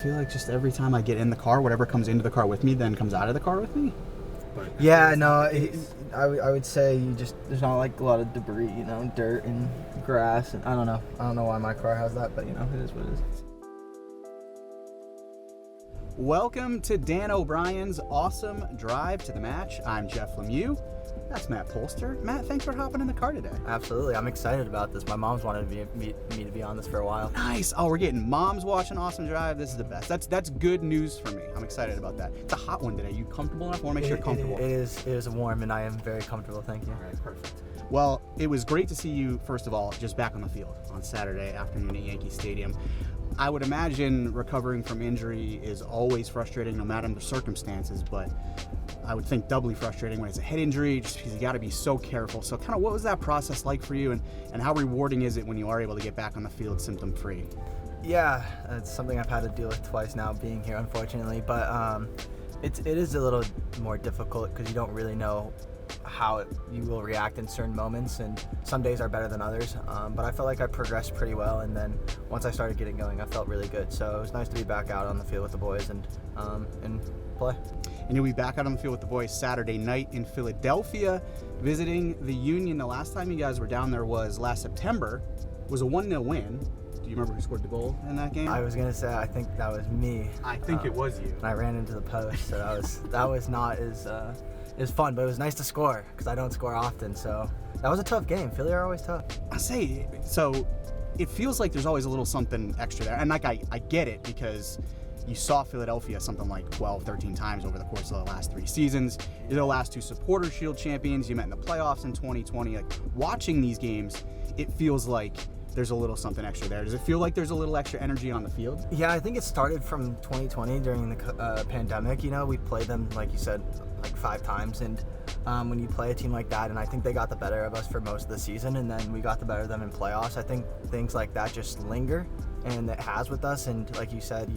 I feel like just every time I get in the car, whatever comes into the car with me then comes out of the car with me. But yeah, no, I would say there's not like a lot of debris, dirt and grass, and I don't know why my car has that, but it is what it is. Welcome to Dan O'Brien's awesome drive to the match. I'm Jeff Lemieux. That's Matt Polster. Matt, thanks for hopping in the car today. Absolutely, I'm excited about this. My mom's wanted me to be on this for a while. Nice. Oh, we're getting moms watching Awesome Drive. This is the best. That's good news for me. I'm excited about that. It's a hot one today. You comfortable enough? I want to make sure you're comfortable. It is warm, and I am very comfortable. Thank you. All right, perfect. Well, it was great to see you, first of all, just back on the field on Saturday afternoon at Yankee Stadium. I would imagine recovering from injury is always frustrating no matter the circumstances, but I would think doubly frustrating when it's a head injury just because you got to be so careful. So kind of what was that process like for you, and how rewarding is it when you are able to get back on the field symptom-free? Yeah, it's something I've had to deal with twice now being here, unfortunately, but it is a little more difficult because you don't really know how you will react in certain moments, and some days are better than others, but I felt like I progressed pretty well, and then once I started getting going, I felt really good. So it was nice to be back out on the field with the boys and play. And you'll be back out on the field with the boys Saturday night in Philadelphia, visiting the Union. The last time you guys were down there was last September. It was a 1-0 win. Do you remember who scored the goal in that game? I was gonna say I think that was me. I think it was you. And I ran into the post, so that was not as fun, but it was nice to score because I don't score often. So that was a tough game. Philly are always tough. I say so. It feels like there's always a little something extra there, and like I get it because you saw Philadelphia something like 12, 13 times over the course of the last 3 seasons. You're the last 2 Supporters Shield champions. You met in the playoffs in 2020. Like watching these games, it feels like there's a little something extra there. Does it feel like there's a little extra energy on the field? Yeah, I think it started from 2020 during the pandemic. We played them, like you said, like 5 times, and when you play a team like that, and I think they got the better of us for most of the season, and then we got the better of them in playoffs. I think things like that just linger, and it has with us. And like you said,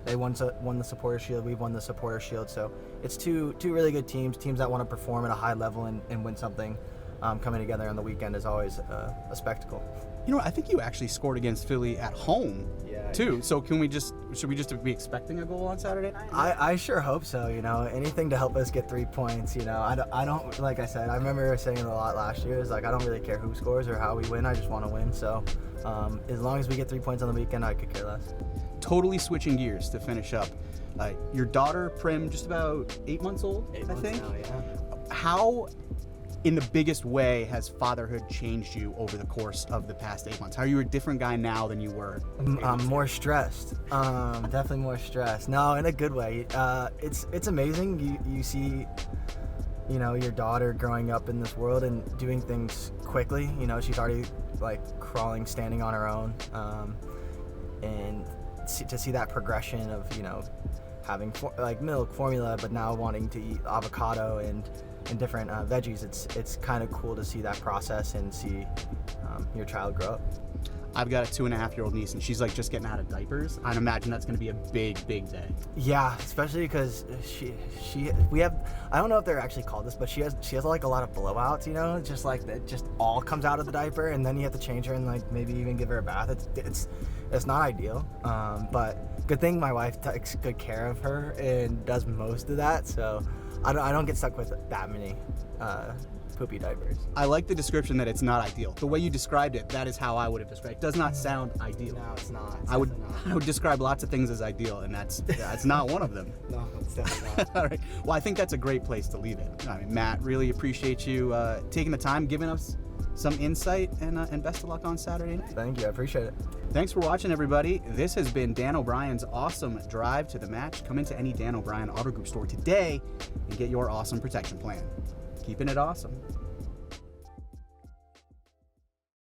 they won the Supporters Shield, we've won the Supporters Shield, so it's two really good teams that want to perform at a high level and win something. Coming together on the weekend is always a spectacle. I think you actually scored against Philly at home, too. So should we just be expecting a goal on Saturday night? I sure hope so. Anything to help us get 3 points. I don't, like I said, I remember saying it a lot last year. Is like I don't really care who scores or how we win. I just want to win. So as long as we get 3 points on the weekend, I could care less. Totally switching gears to finish up. Your daughter Prim, just about 8 months old, 8 I months think. now, yeah. How, in the biggest way, has fatherhood changed you over the course of the past 8 months? How are you a different guy now than you were? More stressed. Definitely more stressed. No, in a good way. It's amazing. You see, your daughter growing up in this world and doing things quickly. She's already like crawling, standing on her own, and to see that progression of having milk, formula, but now wanting to eat avocado and different veggies. It's kind of cool to see that process and see your child grow up. I've got a 2.5-year-old niece, and she's like just getting out of diapers. I'd imagine that's going to be a big day. Yeah, especially because we have, I don't know if they're actually called this, but she has like a lot of blowouts. Just like that, just all comes out of the diaper, and then you have to change her and like maybe even give her a bath. It's not ideal, but good thing my wife takes good care of her and does most of that, so I don't get stuck with that many poopy diapers. I like the description that it's not ideal. The way you described it, that is how I would have described it. It does not sound ideal. No, it's not. I would describe lots of things as ideal, and that's not one of them. No, it's definitely not. All right. Well, I think that's a great place to leave it. Matt, really appreciate you taking the time, giving us some insight, and best of luck on Saturday night. Thank you. I appreciate it. Thanks for watching, everybody. This has been Dan O'Brien's awesome drive to the match. Come into any Dan O'Brien Auto Group store today and get your awesome protection plan. Keeping it awesome.